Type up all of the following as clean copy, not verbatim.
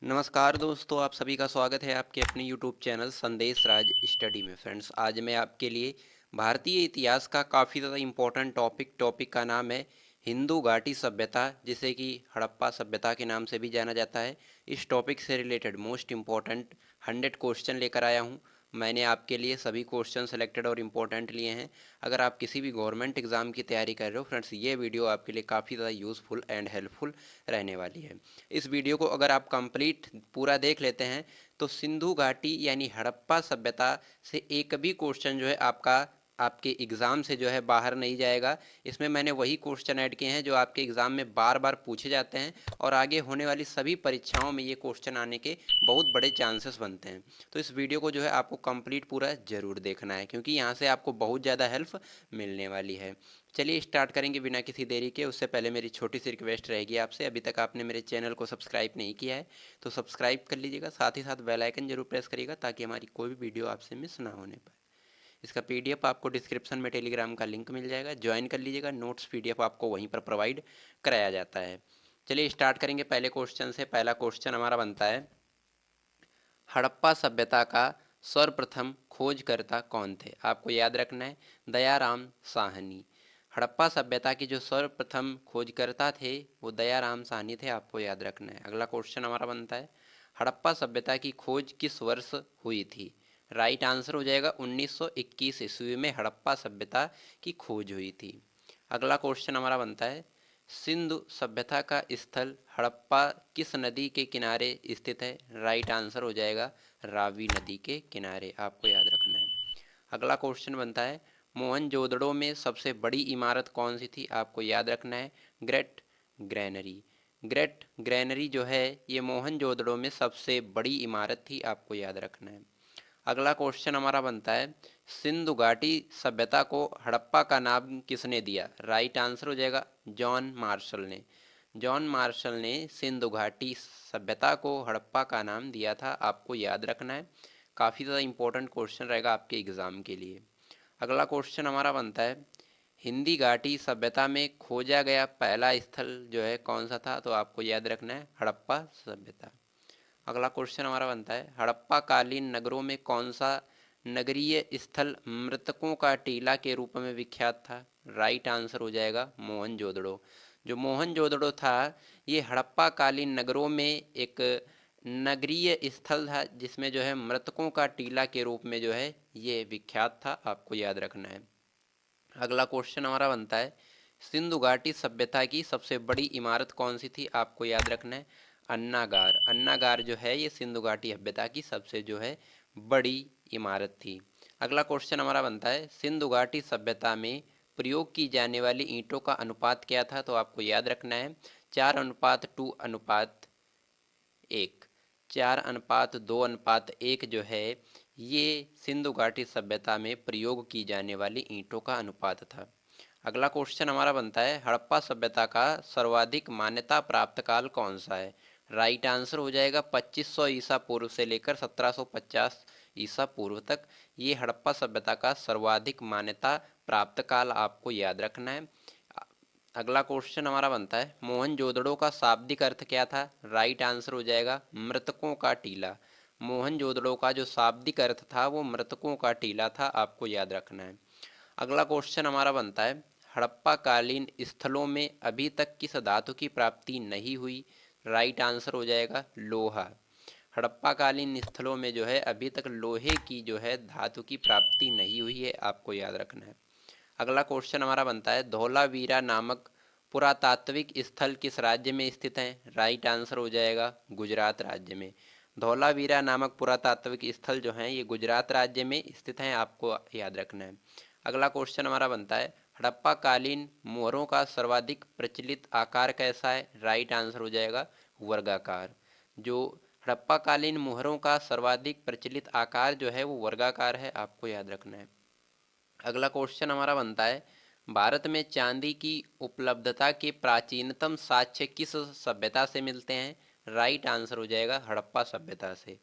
नमस्कार दोस्तों, आप सभी का स्वागत है आपके अपने यूट्यूब चैनल संदेश राज स्टडी में। फ्रेंड्स, आज मैं आपके लिए भारतीय इतिहास का काफ़ी ज़्यादा इम्पोर्टेंट टॉपिक का नाम है हिंदू घाटी सभ्यता, जिसे कि हड़प्पा सभ्यता के नाम से भी जाना जाता है। इस टॉपिक से रिलेटेड मोस्ट इम्पोर्टेंट 100 क्वेश्चन लेकर आया हूँ। मैंने आपके लिए सभी क्वेश्चन सेलेक्टेड और इम्पोर्टेंट लिए हैं। अगर आप किसी भी गवर्नमेंट एग्जाम की तैयारी कर रहे हो फ्रेंड्स, ये वीडियो आपके लिए काफ़ी ज़्यादा यूज़फुल एंड हेल्पफुल रहने वाली है। इस वीडियो को अगर आप कंप्लीट पूरा देख लेते हैं तो सिंधु घाटी यानी हड़प्पा सभ्यता से एक भी क्वेश्चन जो है आपके एग्ज़ाम से जो है बाहर नहीं जाएगा। इसमें मैंने वही क्वेश्चन ऐड किए हैं जो आपके एग्ज़ाम में बार बार पूछे जाते हैं और आगे होने वाली सभी परीक्षाओं में ये क्वेश्चन आने के बहुत बड़े चांसेस बनते हैं। तो इस वीडियो को जो है आपको कंप्लीट पूरा ज़रूर देखना है, क्योंकि यहाँ से आपको बहुत ज़्यादा हेल्प मिलने वाली है। चलिए स्टार्ट करेंगे बिना किसी देरी के। उससे पहले मेरी छोटी सी रिक्वेस्ट रहेगी आपसे, अभी तक आपने मेरे चैनल को सब्सक्राइब नहीं किया है तो सब्सक्राइब कर लीजिएगा, साथ ही साथ बेल आइकन जरूर प्रेस करिएगा ताकि हमारी कोई भी वीडियो आपसे मिस ना होने पाए। इसका पीडीएफ आपको डिस्क्रिप्शन में टेलीग्राम का लिंक मिल जाएगा, ज्वाइन कर लीजिएगा। नोट्स पीडीएफ आपको वहीं पर प्रोवाइड कराया जाता है। चलिए स्टार्ट करेंगे पहले क्वेश्चन से। पहला क्वेश्चन हमारा बनता है, हड़प्पा सभ्यता का सर्वप्रथम खोजकर्ता कौन थे? आपको याद रखना है, दयाराम साहनी। हड़प्पा सभ्यता की जो सर्वप्रथम खोजकर्ता थे वो दयाराम साहनी थे, आपको याद रखना है। अगला क्वेश्चन हमारा बनता है, हड़प्पा सभ्यता की खोज किस वर्ष हुई थी? राइट आंसर हो जाएगा 1921 ईस्वी में हड़प्पा सभ्यता की खोज हुई थी। अगला क्वेश्चन हमारा बनता है, सिंधु सभ्यता का स्थल हड़प्पा किस नदी के किनारे स्थित है? राइट आंसर हो जाएगा रावी नदी के किनारे, आपको याद रखना है। अगला क्वेश्चन बनता है, मोहनजोदड़ो में सबसे बड़ी इमारत कौन सी थी? आपको याद रखना है ग्रेट ग्रैनरी। ग्रेट ग्रैनरी जो है ये मोहनजोदड़ो में सबसे बड़ी इमारत थी, आपको याद रखना है। अगला क्वेश्चन हमारा बनता है, सिंधु घाटी सभ्यता को हड़प्पा का नाम किसने दिया? राइट आंसर हो जाएगा जॉन मार्शल ने। जॉन मार्शल ने सिंधु घाटी सभ्यता को हड़प्पा का नाम दिया था, आपको याद रखना है। काफ़ी ज़्यादा इंपॉर्टेंट क्वेश्चन रहेगा आपके एग्ज़ाम के लिए। अगला क्वेश्चन हमारा बनता है, हिंदी घाटी सभ्यता में खोजा गया पहला स्थल जो है कौन सा था? तो आपको याद रखना है हड़प्पा सभ्यता। अगला क्वेश्चन हमारा बनता है, हड़प्पा कालीन नगरों में कौन सा नगरीय स्थल मृतकों का टीला के रूप में विख्यात था? राइट आंसर हो जाएगा मोहनजोदड़ो। जो मोहनजोदड़ो था ये हड़प्पा कालीन नगरों में एक नगरीय स्थल था जिसमें जो है मृतकों का टीला के रूप में जो है ये विख्यात था, आपको याद रखना है। अगला क्वेश्चन हमारा बनता है, सिंधु घाटी सभ्यता की सबसे बड़ी इमारत कौन सी थी? आपको याद रखना है अन्नागार। अन्नागार जो है ये सिंधु घाटी सभ्यता की सबसे जो है बड़ी इमारत थी। अगला क्वेश्चन हमारा बनता है, सिंधु घाटी सभ्यता में प्रयोग की जाने वाली ईंटों का अनुपात क्या था? तो आपको याद रखना है 4:2:1। 4:2:1 जो है ये सिंधु घाटी सभ्यता में प्रयोग की जाने वाली ईंटों का अनुपात था। अगला क्वेश्चन हमारा बनता है, हड़प्पा सभ्यता का सर्वाधिक मान्यता प्राप्त काल कौन सा है? राइट आंसर हो जाएगा 2500 ईसा पूर्व से लेकर 1750 ईसा पूर्व तक ये हड़प्पा सभ्यता का सर्वाधिक मान्यता प्राप्त काल, आपको याद रखना है। अगला क्वेश्चन हमारा बनता है, मोहनजोदड़ो का शाब्दिक अर्थ क्या था? राइट आंसर हो जाएगा मृतकों का टीला। मोहनजोदड़ो का जो शाब्दिक अर्थ था वो मृतकों का टीला था, आपको याद रखना है। अगला क्वेश्चन हमारा बनता है, हड़प्पा कालीन स्थलों में अभी तक किस धातु की प्राप्ति नहीं हुई? राइट आंसर हो जाएगा लोहा। हड़प्पा कालीन स्थलों में जो है अभी तक लोहे की जो है धातु की प्राप्ति नहीं हुई है, आपको याद रखना है। अगला क्वेश्चन हमारा बनता है, धौलावीरा नामक पुरातात्विक स्थल किस राज्य में स्थित है? राइट आंसर हो जाएगा गुजरात राज्य में। धौलावीरा नामक पुरातात्विक स्थल जो हैं ये गुजरात राज्य में स्थित हैं, आपको याद रखना है। अगला क्वेश्चन हमारा बनता है, हड़प्पा कालीन मुहरों का सर्वाधिक प्रचलित आकार कैसा है? राइट आंसर हो जाएगा वर्गाकार। जो हड़प्पा कालीन मुहरों का सर्वाधिक प्रचलित आकार जो है वो वर्गाकार है, आपको याद रखना है। अगला क्वेश्चन हमारा बनता है, भारत में चांदी की उपलब्धता के प्राचीनतम साक्ष्य किस सभ्यता से मिलते हैं? राइट आंसर हो जाएगा हड़प्पा सभ्यता से।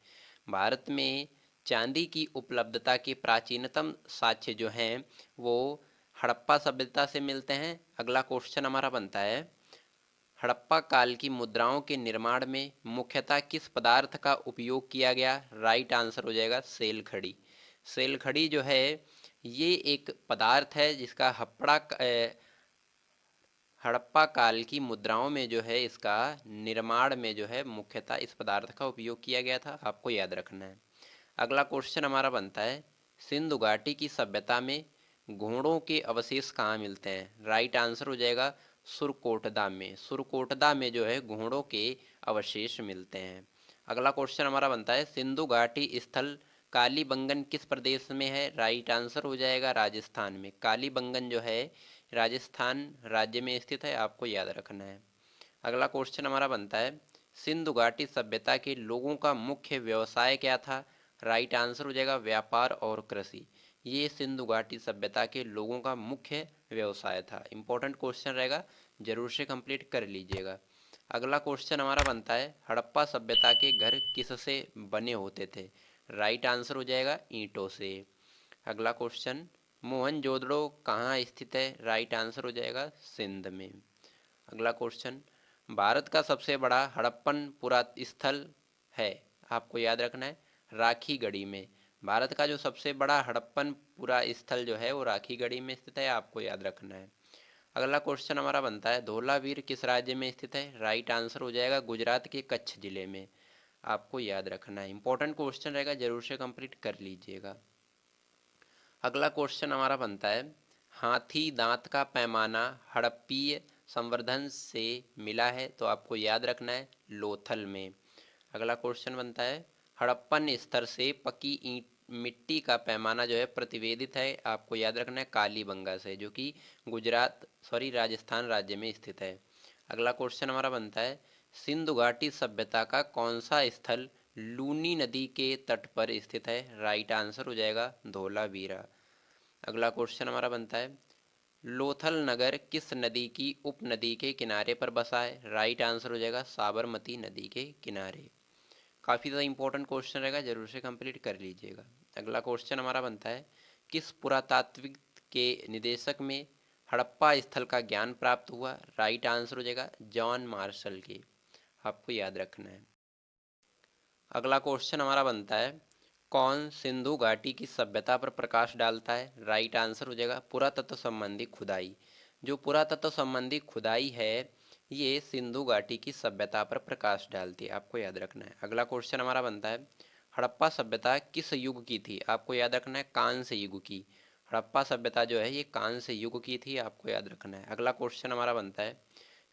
भारत में चांदी की उपलब्धता के प्राचीनतम साक्ष्य जो हैं वो हड़प्पा सभ्यता से मिलते हैं। अगला क्वेश्चन हमारा बनता है, हड़प्पा काल की मुद्राओं के निर्माण में मुख्यतः किस पदार्थ का उपयोग किया गया? राइट आंसर हो जाएगा सेल खड़ी। सेल खड़ी जो है ये एक पदार्थ है जिसका हड़प्पा काल की मुद्राओं में जो है इसका निर्माण में जो है मुख्यतः इस पदार्थ का उपयोग किया गया था, आपको याद रखना है। अगला क्वेश्चन हमारा बनता है, सिंधु घाटी की सभ्यता में घोड़ों के अवशेष कहाँ मिलते हैं? राइट आंसर हो जाएगा सुरकोटदा में। सुरकोटदा में जो है घोड़ों के अवशेष मिलते हैं। अगला क्वेश्चन हमारा बनता है, सिंधु घाटी स्थल कालीबंगन किस प्रदेश में है? राइट आंसर हो जाएगा राजस्थान में। कालीबंगन जो है राजस्थान राज्य में स्थित है, आपको याद रखना है। अगला क्वेश्चन हमारा बनता है, सिंधु घाटी सभ्यता के लोगों का मुख्य व्यवसाय क्या था? राइट आंसर हो जाएगा व्यापार और कृषि। ये सिंधु घाटी सभ्यता के लोगों का मुख्य व्यवसाय था। इंपॉर्टेंट क्वेश्चन रहेगा, जरूर से कंप्लीट कर लीजिएगा। अगला क्वेश्चन हमारा बनता है, हड़प्पा सभ्यता के घर किससे बने होते थे? राइट आंसर हो जाएगा ईंटों से। अगला क्वेश्चन, मोहनजोदड़ो कहाँ स्थित है? राइट आंसर हो जाएगा सिंध में। अगला क्वेश्चन, भारत का सबसे बड़ा हड़प्पन पुरास्थल है, आपको याद रखना है राखीगढ़ी में। भारत का जो सबसे बड़ा हड़प्पन पुरास्थल जो है वो राखीगढ़ी में स्थित है, आपको याद रखना है। अगला क्वेश्चन हमारा बनता है, धौलावीर किस राज्य में स्थित है? राइट आंसर हो जाएगा गुजरात के कच्छ जिले में, आपको याद रखना है। इंपॉर्टेंट क्वेश्चन रहेगा, जरूर से कंप्लीट कर लीजिएगा। अगला क्वेश्चन हमारा बनता है, हाथी दांत का पैमाना हड़प्पीय संवर्धन से मिला है, तो आपको याद रखना है लोथल में। अगला क्वेश्चन बनता है, हड़प्पन स्तर से पकी ईंट मिट्टी का पैमाना जो है प्रतिवेदित है, आपको याद रखना है कालीबंगा से, जो कि राजस्थान राज्य में स्थित है। अगला क्वेश्चन हमारा बनता है, सिंधु घाटी सभ्यता का कौन सा स्थल लूनी नदी के तट पर स्थित है? राइट आंसर हो जाएगा धौलावीरा। अगला क्वेश्चन हमारा बनता है, लोथल नगर किस नदी की उपनदी के किनारे पर बसा है? राइट आंसर हो जाएगा साबरमती नदी के किनारे। काफ़ी ज़्यादा इंपॉर्टेंट क्वेश्चन रहेगा, जरूर से कंप्लीट कर लीजिएगा। अगला क्वेश्चन हमारा बनता है, किस पुरातात्विक के निदेशक में हड़प्पा स्थल का ज्ञान प्राप्त हुआ? राइट आंसर हो जाएगा जॉन मार्शल के, आपको याद रखना है। अगला क्वेश्चन हमारा बनता है, कौन सिंधु घाटी की सभ्यता पर प्रकाश डालता है? राइट आंसर हो जाएगा पुरातत्व संबंधी खुदाई। जो पुरातत्व संबंधी खुदाई है ये सिंधु घाटी की सभ्यता पर प्रकाश डालती है, आपको याद रखना है। अगला क्वेश्चन हमारा बनता है, हड़प्पा सभ्यता किस युग की थी? आपको याद रखना है कांस्य युग की। हड़प्पा सभ्यता जो है ये कांस्य युग की थी, आपको याद रखना है। अगला क्वेश्चन हमारा बनता है,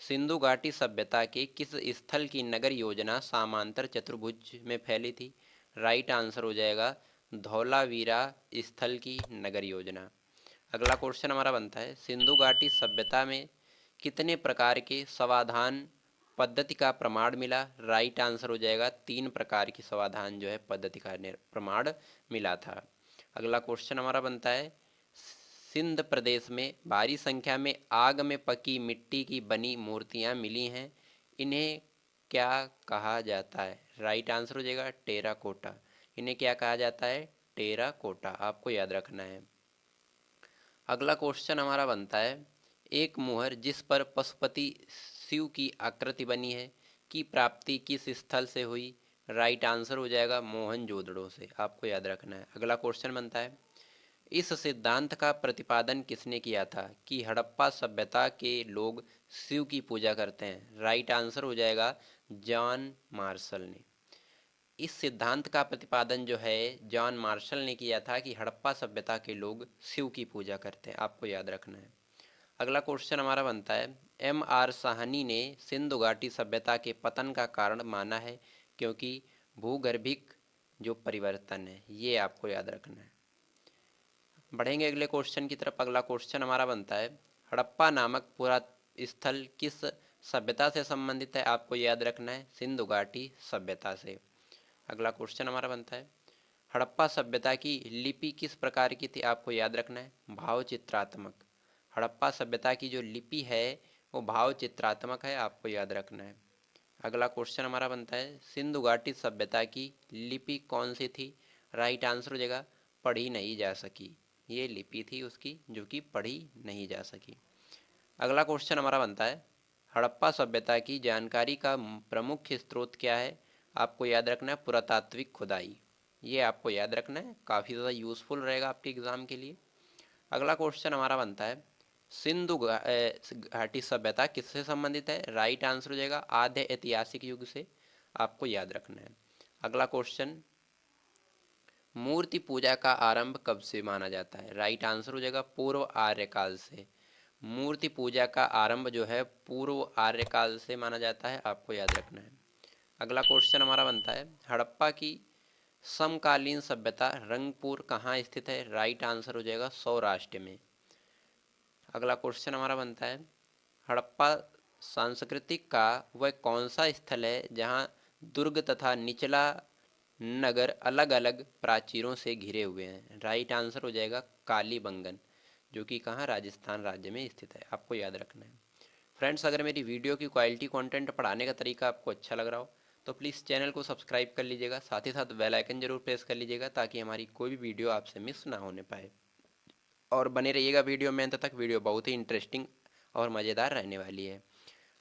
सिंधु घाटी सभ्यता के किस स्थल की नगर योजना समांतर चतुर्भुज में फैली थी? राइट आंसर हो जाएगा धौलावीरा स्थल की नगर योजना। अगला क्वेश्चन हमारा बनता है, सिंधु घाटी सभ्यता में कितने प्रकार के समाधान पद्धति का प्रमाण मिला? राइट आंसर हो जाएगा 3 प्रकार की समाधान जो है पद्धति का प्रमाण मिला था। अगला क्वेश्चन हमारा बनता है, सिंध प्रदेश में भारी संख्या में आग में पकी मिट्टी की बनी मूर्तियां मिली हैं, इन्हें क्या कहा जाता है? राइट आंसर हो जाएगा टेराकोटा। इन्हें क्या कहा जाता है? टेराकोटा, आपको याद रखना है। अगला क्वेश्चन हमारा बनता है, एक मुहर जिस पर पशुपति शिव की आकृति बनी है की प्राप्ति किस स्थल से हुई? राइट आंसर हो जाएगा मोहनजोदड़ो से, आपको याद रखना है। अगला क्वेश्चन बनता है, इस सिद्धांत का प्रतिपादन किसने किया था कि हड़प्पा सभ्यता के लोग शिव की पूजा करते हैं? राइट आंसर हो जाएगा जॉन मार्शल ने। इस सिद्धांत का प्रतिपादन जो है जॉन मार्शल ने किया था कि हड़प्पा सभ्यता के लोग शिव की पूजा करते हैं, आपको याद रखना है। अगला क्वेश्चन हमारा बनता है, M.R. साहनी ने सिंधु घाटी सभ्यता के पतन का कारण माना है क्योंकि भूगर्भिक जो परिवर्तन है, ये आपको याद रखना है। बढ़ेंगे अगले क्वेश्चन की तरफ। अगला क्वेश्चन हमारा बनता है, हड़प्पा नामक पूरा स्थल किस सभ्यता से संबंधित है? आपको याद रखना है सिंधु घाटी सभ्यता से। अगला क्वेश्चन हमारा बनता है, हड़प्पा सभ्यता की लिपि किस प्रकार की थी? आपको याद रखना है भाव चित्रात्मक। हड़प्पा सभ्यता की जो लिपि है वो भाव चित्रात्मक है, आपको याद रखना है। अगला क्वेश्चन हमारा बनता है, सिंधु घाटी सभ्यता की लिपि कौन सी थी? राइट आंसर हो जाएगा पढ़ी नहीं जा सकी। ये लिपि थी उसकी जो कि पढ़ी नहीं जा सकी। अगला क्वेश्चन हमारा बनता है, हड़प्पा सभ्यता की जानकारी का प्रमुख स्रोत क्या है? आपको याद रखना है पुरातात्विक खुदाई। ये आपको याद रखना है, काफ़ी ज़्यादा यूज़फुल रहेगा आपके एग्ज़ाम के लिए। अगला क्वेश्चन हमारा बनता है घाटी सभ्यता किससे संबंधित है? राइट आंसर हो जाएगा आद्य ऐतिहासिक युग से। आपको याद रखना है। अगला क्वेश्चन, मूर्ति पूजा का आरंभ कब से माना जाता है? राइट आंसर हो जाएगा पूर्व आर्यकाल से। मूर्ति पूजा का आरंभ जो है पूर्व आर्यकाल से माना जाता है। आपको याद रखना है। अगला क्वेश्चन हमारा बनता है हड़प्पा की समकालीन सभ्यता रंगपुर कहाँ स्थित है? राइट आंसर हो जाएगा सौराष्ट्र में। अगला क्वेश्चन हमारा बनता है हड़प्पा सांस्कृतिक का वह कौन सा स्थल है जहाँ दुर्ग तथा निचला नगर अलग अलग प्राचीरों से घिरे हुए हैं? राइट आंसर हो जाएगा कालीबंगन, जो कि कहाँ राजस्थान राज्य में स्थित है। आपको याद रखना है। फ्रेंड्स, अगर मेरी वीडियो की क्वालिटी कंटेंट पढ़ाने का तरीका आपको अच्छा लग रहा हो तो प्लीज़ चैनल को सब्सक्राइब कर लीजिएगा, साथ ही साथ बेल आइकन जरूर प्रेस कर लीजिएगा ताकि हमारी कोई भी वीडियो आपसे मिस ना होने पाए। और बने रहिएगा वीडियो में अंत तक, वीडियो बहुत ही इंटरेस्टिंग और मज़ेदार रहने वाली है।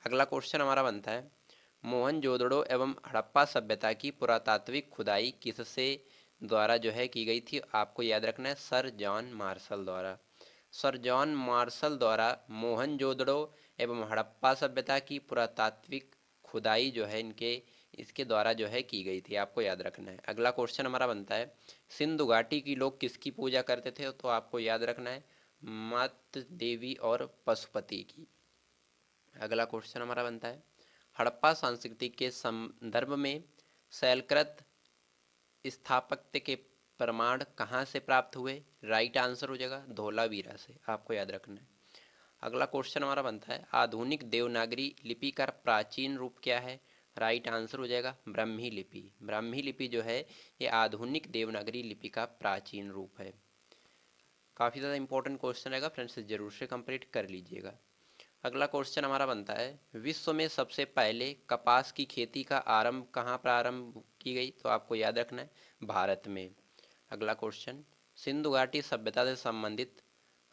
अगला क्वेश्चन हमारा बनता है मोहनजोदड़ो एवं हड़प्पा सभ्यता की पुरातात्विक खुदाई किससे द्वारा जो है की गई थी? आपको याद रखना है सर जॉन मार्शल द्वारा। सर जॉन मार्शल द्वारा मोहनजोदड़ो एवं हड़प्पा सभ्यता की पुरातात्विक खुदाई जो है इसके द्वारा जो है की गई थी। आपको याद रखना है। अगला क्वेश्चन हमारा बनता है सिंधु घाटी की लोग किसकी पूजा करते थे? तो आपको याद रखना है मात देवी और पशुपति की। अगला क्वेश्चन हमारा बनता है हड़प्पा संस्कृति के संदर्भ में शैलकृत स्थापत्य के प्रमाण कहाँ से प्राप्त हुए? राइट आंसर हो जाएगा धोलावीरा से। आपको याद रखना है। अगला क्वेश्चन हमारा बनता है आधुनिक देवनागरी लिपि का प्राचीन रूप क्या है? राइट आंसर हो जाएगा ब्राह्मी लिपि। ब्राह्मी लिपि जो है ये आधुनिक देवनागरी लिपि का प्राचीन रूप है। काफ़ी ज़्यादा इंपॉर्टेंट क्वेश्चन रहेगा फ्रेंड्स, जरूर से कंप्लीट कर लीजिएगा। अगला क्वेश्चन हमारा बनता है विश्व में सबसे पहले कपास की खेती का आरंभ कहाँ प्रारंभ की गई? तो आपको याद रखना है भारत में। अगला क्वेश्चन सिंधु घाटी सभ्यता से संबंधित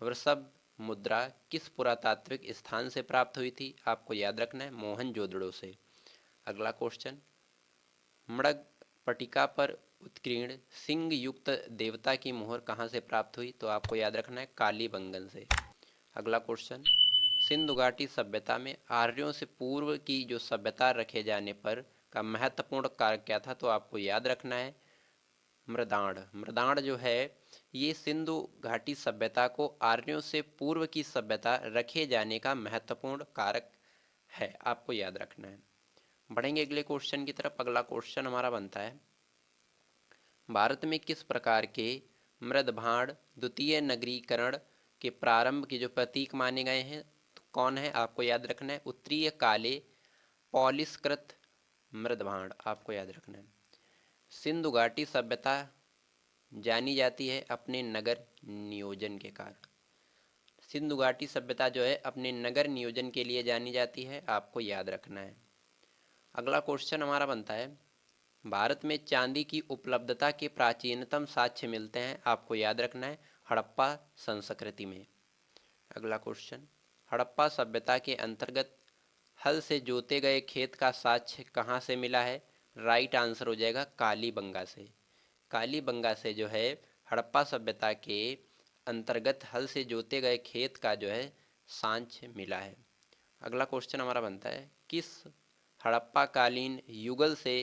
वृषभ मुद्रा किस पुरातात्विक स्थान से प्राप्त हुई थी? आपको याद रखना है मोहनजोदड़ो से। अगला क्वेश्चन मृग पटिका पर उत्कीर्ण सिंह युक्त देवता की मोहर कहाँ से प्राप्त हुई? तो आपको याद रखना है कालीबंगन से। अगला क्वेश्चन सिंधु घाटी सभ्यता में आर्यों से पूर्व की जो सभ्यता रखे जाने पर का महत्वपूर्ण कारक क्या था? तो आपको याद रखना है मृदाण। मृदाण जो है ये सिंधु घाटी सभ्यता को आर्यों से पूर्व की सभ्यता रखे जाने का महत्वपूर्ण कारक है। आपको याद रखना है। बढ़ेंगे अगले क्वेश्चन की तरफ। अगला क्वेश्चन हमारा बनता है भारत में किस प्रकार के मृदभांड द्वितीय नगरीकरण के प्रारंभ के जो प्रतीक माने गए हैं? तो कौन है? आपको याद रखना है उत्तरीय काले पॉलिशकृत मृदभांड। आपको याद रखना है। सिंधु घाटी सभ्यता जानी जाती है अपने नगर नियोजन के कारण। सिंधु घाटी सभ्यता जो है अपने नगर नियोजन के लिए जानी जाती है। आपको याद रखना है। अगला क्वेश्चन हमारा बनता है भारत में चांदी की उपलब्धता के प्राचीनतम साक्ष्य मिलते हैं। आपको याद रखना है हड़प्पा संस्कृति में। अगला क्वेश्चन हड़प्पा सभ्यता के अंतर्गत हल से जोते गए खेत का साक्ष्य कहाँ से मिला है? राइट आंसर हो जाएगा कालीबंगा से। कालीबंगा से जो है हड़प्पा सभ्यता के अंतर्गत हल से जोते गए खेत का जो है साक्ष्य मिला है। अगला क्वेश्चन हमारा बनता है किस हड़प्पा कालीन युगल से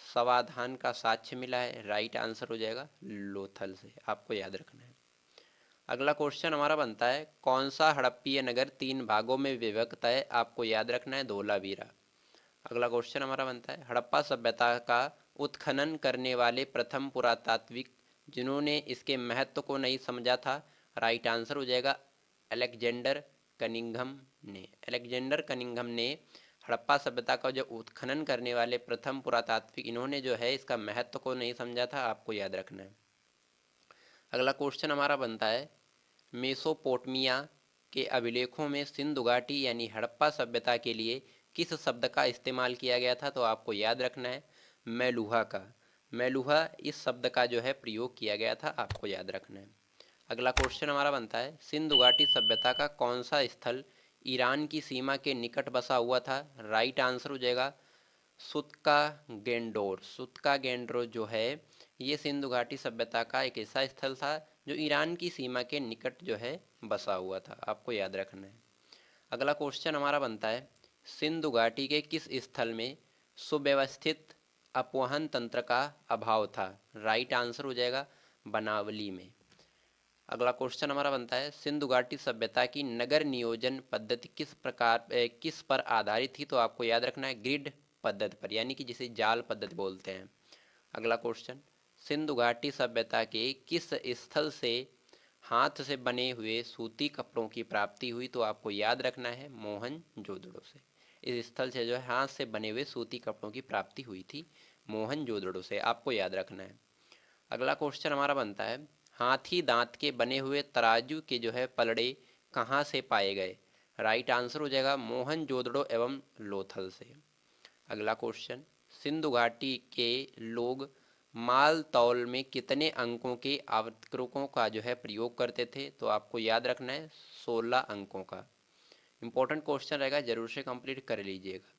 समाधान का साक्ष्य मिला है? राइट आंसर हो जाएगा लोथल से। आपको याद रखना है। अगला क्वेश्चन हमारा बनता है कौन सा हड़प्पीय नगर 3 भागों में विभक्त है? आपको याद रखना है धोलावीरा। अगला क्वेश्चन हमारा बनता है हड़प्पा सभ्यता का उत्खनन करने वाले प्रथम पुरातात्विक जिन्होंने इसके महत्व को नहीं समझा था? राइट आंसर हो जाएगा अलेक्जेंडर कनिंघम ने। अलेक्जेंडर कनिंघम ने हड़प्पा सभ्यता का जो उत्खनन करने वाले प्रथम पुरातात्विक इन्होंने जो है इसका महत्व को नहीं समझा था। आपको याद रखना है। अगला क्वेश्चन हमारा बनता है मेसोपोटामिया के अभिलेखों में सिंधु घाटी यानी हड़प्पा सभ्यता के लिए किस शब्द का इस्तेमाल किया गया था? तो आपको याद रखना है मेलुहा का। मेलुहा इस शब्द का जो है प्रयोग किया गया था। आपको याद रखना है। अगला क्वेश्चन हमारा बनता है सिंधु घाटी सभ्यता का कौन सा स्थल ईरान की सीमा के निकट बसा हुआ था? राइट आंसर हो जाएगा सुतका गेंडोर। सुतका गेंडोर जो है ये सिंधु घाटी सभ्यता का एक ऐसा स्थल था जो ईरान की सीमा के निकट जो है बसा हुआ था, आपको याद रखना है। अगला क्वेश्चन हमारा बनता है, सिंधु घाटी के किस स्थल में सुव्यवस्थित अपवहन तंत्र का अभाव था? राइट आंसर हो जाएगा बनावली में। अगला क्वेश्चन हमारा बनता है, सिंधु घाटी सभ्यता की नगर नियोजन पद्धति किस पर आधारित थी? तो आपको याद रखना है ग्रिड पद्धति पर, यानी कि जिसे जाल पद्धति बोलते हैं। अगला क्वेश्चन, सिंधु घाटी सभ्यता के किस स्थल से हाथ से बने हुए सूती कपड़ों की प्राप्ति हुई? तो आपको याद रखना है मोहनजोदड़ो से। इस स्थल से जो है हाथ से बने हुए सूती कपड़ों की प्राप्ति हुई थी मोहनजोदड़ो से, आपको याद रखना है। अगला क्वेश्चन हमारा बनता है, हाथी दांत के बने हुए तराजू के जो है पलड़े कहाँ से पाए गए? राइट आंसर हो जाएगा मोहनजोदड़ो एवं लोथल से। अगला क्वेश्चन, सिंधु घाटी के लोग माल तौल में कितने अंकों के आवर्तकों का जो है प्रयोग करते थे? तो आपको याद रखना है 16 अंकों का। इंपॉर्टेंट क्वेश्चन रहेगा, जरूर से कंप्लीट कर लीजिएगा।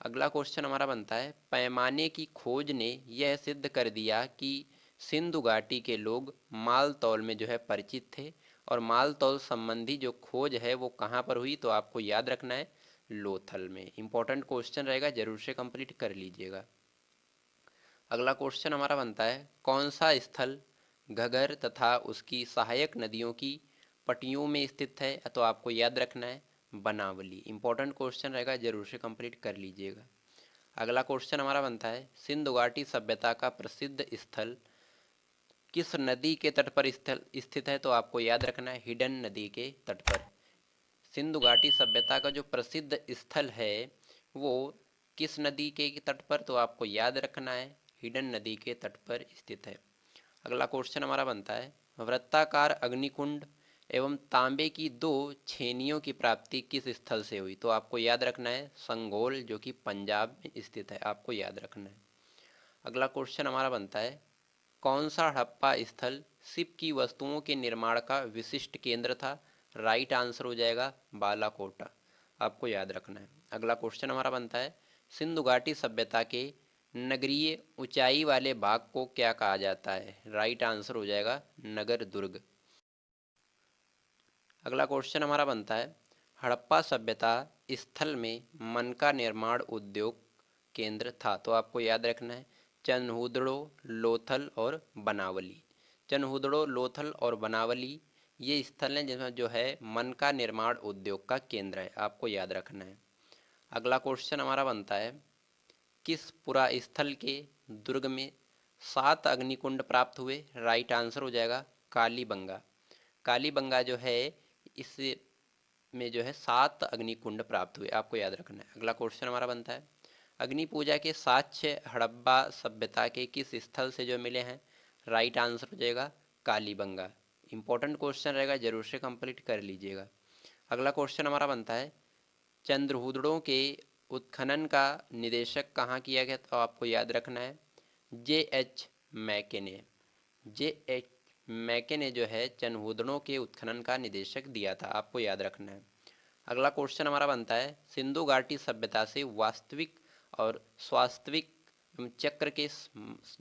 अगला क्वेश्चन हमारा बनता है, पैमाने की खोज ने यह सिद्ध कर दिया कि सिंधु घाटी के लोग माल तौल में जो है परिचित थे, और माल तौल संबंधी जो खोज है वो कहाँ पर हुई? तो आपको याद रखना है लोथल में। इंपॉर्टेंट क्वेश्चन रहेगा, जरूर से कंप्लीट कर लीजिएगा। अगला क्वेश्चन हमारा बनता है, कौन सा स्थल घगर तथा उसकी सहायक नदियों की पटियों में स्थित है? तो आपको याद रखना है बनावली। इंपॉर्टेंट क्वेश्चन रहेगा, जरूर से कंप्लीट कर लीजिएगा। अगला क्वेश्चन हमारा बनता है, सिंधु घाटी सभ्यता का प्रसिद्ध स्थल किस नदी के तट पर स्थित है? तो आपको याद रखना है हिडन नदी के तट पर। सिंधु घाटी सभ्यता का जो प्रसिद्ध स्थल है वो किस नदी के तट पर? तो आपको याद रखना है हिडन नदी के तट पर स्थित है। अगला क्वेश्चन हमारा बनता है, वृत्ताकार अग्निकुंड एवं तांबे की 2 छेनियों की प्राप्ति किस स्थल से हुई? तो आपको याद रखना है संगोल, जो कि पंजाब में स्थित है, आपको याद रखना है। अगला क्वेश्चन हमारा बनता है, कौन सा हड़प्पा स्थल शिप की वस्तुओं के निर्माण का विशिष्ट केंद्र था? राइट आंसर हो जाएगा बालाकोटा, आपको याद रखना है। अगला क्वेश्चन हमारा बनता है, सिंधु घाटी सभ्यता के नगरीय ऊंचाई वाले भाग को क्या कहा जाता है? राइट आंसर हो जाएगा नगर दुर्ग। अगला क्वेश्चन हमारा बनता है, हड़प्पा सभ्यता स्थल में मन का निर्माण उद्योग केंद्र था? तो आपको याद रखना है चनहुदड़ो, लोथल और बनावली। चनहुदड़ो, लोथल और बनावली ये स्थल हैं जिसमें जो है मन का निर्माण उद्योग का केंद्र है, आपको याद रखना है। अगला क्वेश्चन हमारा बनता है, किस पुरा स्थल के दुर्ग में 7 अग्निकुंड प्राप्त हुए? राइट आंसर हो जाएगा कालीबंगा। कालीबंगा जो है इस में जो है 7 अग्निकुंड प्राप्त हुए, आपको याद रखना है। अगला क्वेश्चन हमारा बनता है, अग्नि पूजा के साक्ष्य हड़प्पा सभ्यता के किस स्थल से जो मिले हैं? राइट आंसर हो जाएगा कालीबंगा। इंपॉर्टेंट क्वेश्चन रहेगा, जरूर से कंप्लीट कर लीजिएगा। अगला क्वेश्चन हमारा बनता है, चंद्रहूदड़ों के उत्खनन का निदेशक कहाँ किया गया? तो आपको याद रखना है J.H. मैके ने। J.H. मैके ने जो है चंद्रहूदड़ों के उत्खनन का निदेशक दिया था, आपको याद रखना है। अगला क्वेश्चन हमारा बनता है, सिंधु घाटी सभ्यता से वास्तविक और स्वास्तविक चक्र के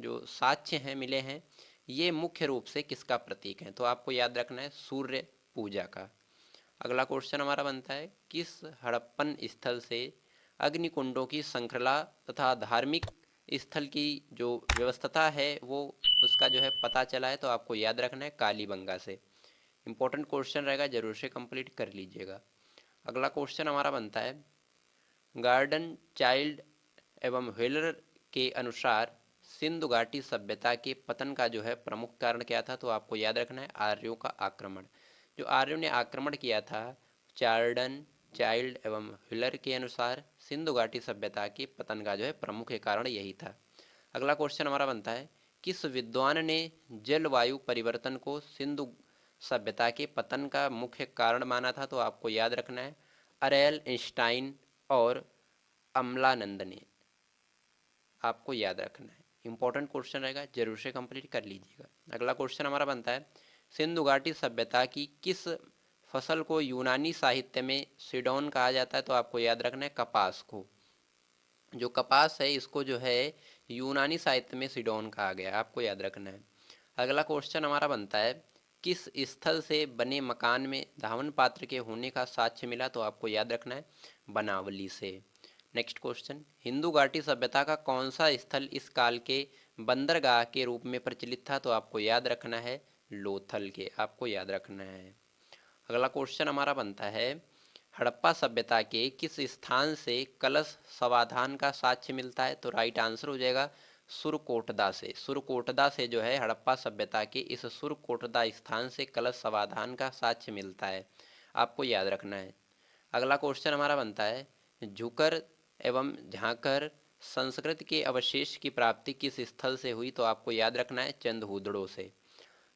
जो साक्ष्य हैं मिले हैं, ये मुख्य रूप से किसका प्रतीक है? तो आपको याद रखना है सूर्य पूजा का। अगला क्वेश्चन हमारा बनता है, किस हड़प्पन स्थल से अग्निकुंडों की श्रृंखला तथा धार्मिक स्थल की जो व्यवस्था है वो उसका जो है पता चला है? तो आपको याद रखना है कालीबंगा से। इंपॉर्टेंट क्वेश्चन रहेगा, जरूर से कंप्लीट कर लीजिएगा। अगला क्वेश्चन हमारा बनता है, गार्डन चाइल्ड एवं व्हीलर के अनुसार सिंधु घाटी सभ्यता के पतन का जो है प्रमुख कारण क्या था? तो आपको याद रखना है आर्यों का आक्रमण। जो आर्यों ने आक्रमण किया था, चार्डन चाइल्ड एवं व्हीलर के अनुसार सिंधु घाटी सभ्यता के पतन का जो है प्रमुख कारण यही था। अगला क्वेश्चन हमारा बनता है, किस विद्वान ने जलवायु परिवर्तन को सिंधु सभ्यता के पतन का मुख्य कारण माना था? तो आपको याद रखना है अरेल इंस्टाइन और अमलानंद ने, आपको याद रखना है। इंपॉर्टेंट क्वेश्चन रहेगा, जरूर से कंप्लीट कर लीजिएगा। अगला क्वेश्चन हमारा बनता है, सिंधु घाटी सभ्यता की किस फसल को यूनानी साहित्य में सिडोन कहा जाता है? तो आपको याद रखना है कपास को। जो कपास है इसको जो है यूनानी साहित्य में सिडोन कहा गया, आपको याद रखना है। अगला क्वेश्चन हमारा बनता है, किस स्थल से बने मकान में धावन पात्र के होने का साक्ष्य मिला? तो आपको याद रखना है बनावली से। नेक्स्ट क्वेश्चन, हिंदू घाटी सभ्यता का कौन सा स्थल इस काल के बंदरगाह के रूप में प्रचलित था? तो आपको याद रखना है लोथल के, आपको याद रखना है। अगला क्वेश्चन हमारा बनता है, हड़प्पा सभ्यता के किस स्थान से कलश समाधान का साक्ष्य मिलता है? तो राइट आंसर हो जाएगा सुरकोटदा से। सुरकोटदा से जो है हड़प्पा सभ्यता के इस सुरकोटदा स्थान से कलश समाधान का साक्ष्य मिलता है, आपको याद रखना है। अगला क्वेश्चन हमारा बनता है, झुकर एवं झांकर संस्कृत के अवशेष की प्राप्ति किस स्थल से हुई? तो आपको याद रखना है चंदहूदड़ों से।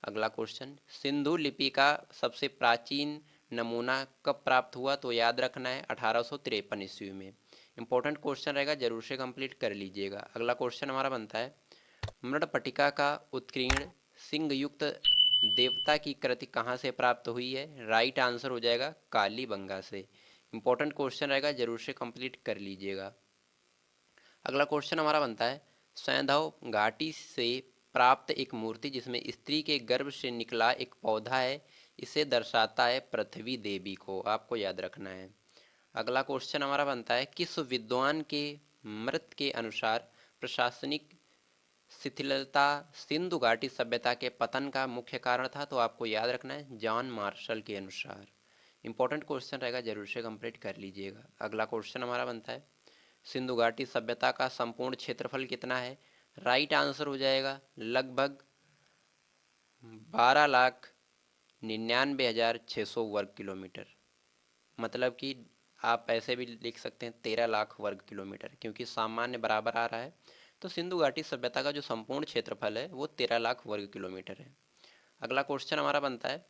अगला क्वेश्चन, सिंधु लिपि का सबसे प्राचीन नमूना कब प्राप्त हुआ? तो याद रखना है 1853 ईस्वी में। इंपॉर्टेंट क्वेश्चन रहेगा, जरूर से कंप्लीट कर लीजिएगा। अगला क्वेश्चन हमारा बनता है, मृडपटिका का उत्कीर्ण सिंह युक्त देवता की कृति कहाँ से प्राप्त हुई है? राइट आंसर हो जाएगा कालीबंगा से। इंपॉर्टेंट क्वेश्चन रहेगा, जरूर से कंप्लीट कर लीजिएगा। अगला क्वेश्चन हमारा बनता है, सैंधव घाटी से प्राप्त एक मूर्ति जिसमें स्त्री के गर्भ से निकला एक पौधा है, इसे दर्शाता है पृथ्वी देवी को, आपको याद रखना है। अगला क्वेश्चन हमारा बनता है, किस विद्वान के मत के अनुसार प्रशासनिक शिथिलता सिंधु घाटी सभ्यता के पतन का मुख्य कारण था? तो आपको याद रखना है जॉन मार्शल के अनुसार। इंपॉर्टेंट क्वेश्चन रहेगा, जरूर से कंप्लीट कर लीजिएगा। अगला क्वेश्चन हमारा बनता है, सिंधु घाटी सभ्यता का संपूर्ण क्षेत्रफल कितना है? राइट आंसर हो जाएगा लगभग 12,99,600 वर्ग किलोमीटर। मतलब कि आप ऐसे भी लिख सकते हैं 13 लाख वर्ग किलोमीटर, क्योंकि सामान्य बराबर आ रहा है। तो सिंधु घाटी सभ्यता का जो संपूर्ण क्षेत्रफल है वो 13 लाख वर्ग किलोमीटर है। अगला क्वेश्चन हमारा बनता है,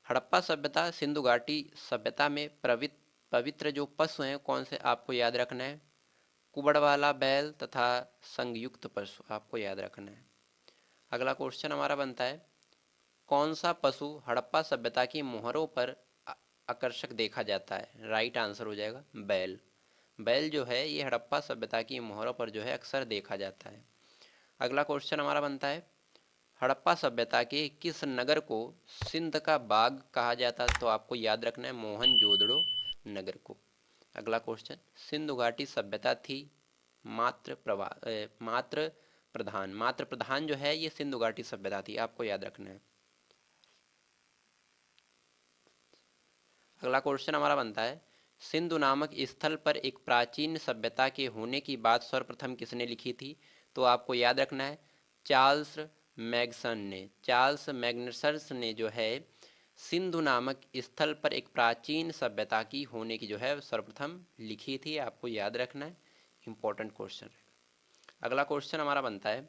हड़प्पा सभ्यता सिंधु घाटी सभ्यता में पवित्र जो पशु हैं कौन से? आपको याद रखना है कुबड़ वाला बैल तथा संयुक्त पशु, आपको याद रखना है। अगला क्वेश्चन हमारा बनता है, कौन सा पशु हड़प्पा सभ्यता की मोहरों पर आकर्षक देखा जाता है? राइट आंसर हो जाएगा बैल। बैल जो है ये हड़प्पा सभ्यता की मोहरों पर जो है अक्सर देखा जाता है। अगला क्वेश्चन हमारा बनता है, हड़प्पा सभ्यता के किस नगर को सिंध का बाग कहा जाता है? तो आपको याद रखना है मोहनजोदड़ो नगर को। अगला क्वेश्चन, सिंधु घाटी सभ्यता थी मात्र प्रधान जो है ये सिंधु घाटी सभ्यता थी, आपको याद रखना है। अगला क्वेश्चन हमारा बनता है, सिंधु नामक स्थल पर एक प्राचीन सभ्यता के होने की बात सर्वप्रथम किसने लिखी थी? तो आपको याद रखना है चार्ल्स मैग्नसस ने जो है सिंधु नामक स्थल पर एक प्राचीन सभ्यता की होने की जो है सर्वप्रथम लिखी थी, आपको याद रखना है। इंपॉर्टेंट क्वेश्चन है। अगला क्वेश्चन हमारा बनता है,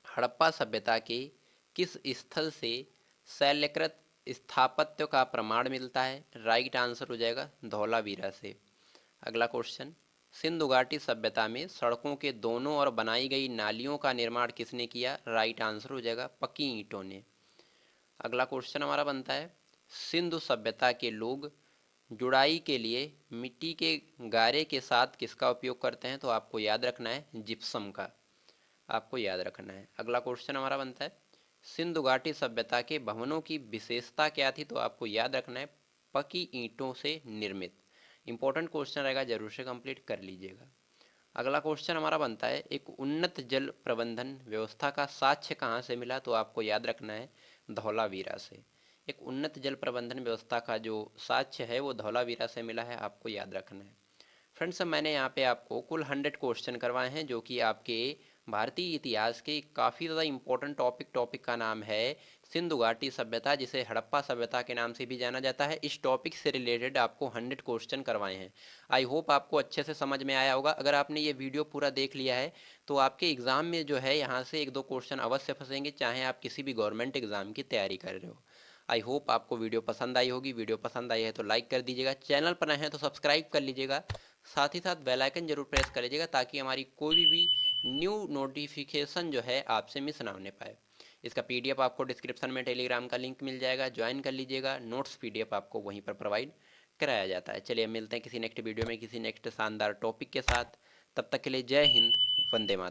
हड़प्पा सभ्यता के किस स्थल से शैलकृत स्थापत्य का प्रमाण मिलता है? राइट आंसर हो जाएगा धौलावीरा से। अगला क्वेश्चन, सिंधु घाटी सभ्यता में सड़कों के दोनों ओर बनाई गई नालियों का निर्माण किसने किया? राइट आंसर हो जाएगा पक्की ईंटों ने। अगला क्वेश्चन हमारा बनता है, सिंधु सभ्यता के लोग जुड़ाई के लिए मिट्टी के गारे के साथ किसका उपयोग करते हैं? तो आपको याद रखना है जिप्सम का, आपको याद रखना है। अगला क्वेश्चन हमारा बनता है, सिंधु घाटी सभ्यता के भवनों की विशेषता क्या थी? तो आपको याद रखना है पकी ईंटों से निर्मित। इंपॉर्टेंट क्वेश्चन रहेगा, जरूर से कंप्लीट कर लीजिएगा। अगला क्वेश्चन हमारा बनता है, एक उन्नत जल प्रबंधन व्यवस्था का साक्ष्य कहाँ से मिला? तो आपको याद रखना है धौलावीरा से। एक उन्नत जल प्रबंधन व्यवस्था का जो साक्ष्य है वो धौलावीरा से मिला है, आपको याद रखना है। फ्रेंड्स, मैंने यहाँ पे आपको कुल 100 क्वेश्चन करवाए हैं जो कि आपके भारतीय इतिहास के काफ़ी ज़्यादा इंपॉर्टेंट टॉपिक का नाम है सिंधु घाटी सभ्यता, जिसे हड़प्पा सभ्यता के नाम से भी जाना जाता है। इस टॉपिक से रिलेटेड आपको 100 क्वेश्चन करवाए हैं। आई होप आपको अच्छे से समझ में आया होगा। अगर आपने ये वीडियो पूरा देख लिया है तो आपके एग्ज़ाम में जो है यहाँ से 1-2 क्वेश्चन अवश्य फंसेंगे, चाहे आप किसी भी गवर्नमेंट एग्ज़ाम की तैयारी कर रहे हो। आई होप आपको वीडियो पसंद आई होगी। वीडियो पसंद आई है तो लाइक कर दीजिएगा, चैनल पर नए हैं तो सब्सक्राइब कर लीजिएगा, साथ ही साथ बेल आइकन जरूर प्रेस कर लीजिएगा ताकि हमारी कोई भी न्यू नोटिफिकेशन जो है आपसे मिस ना होने पाए। इसका पीडीएफ आपको डिस्क्रिप्शन में टेलीग्राम का लिंक मिल जाएगा, ज्वाइन कर लीजिएगा। नोट्स पीडीएफ आपको वहीं पर प्रोवाइड कराया जाता है। चलिए मिलते हैं किसी नेक्स्ट वीडियो में किसी नेक्स्ट शानदार टॉपिक के साथ। तब तक के लिए जय हिंद, वंदे मातरम।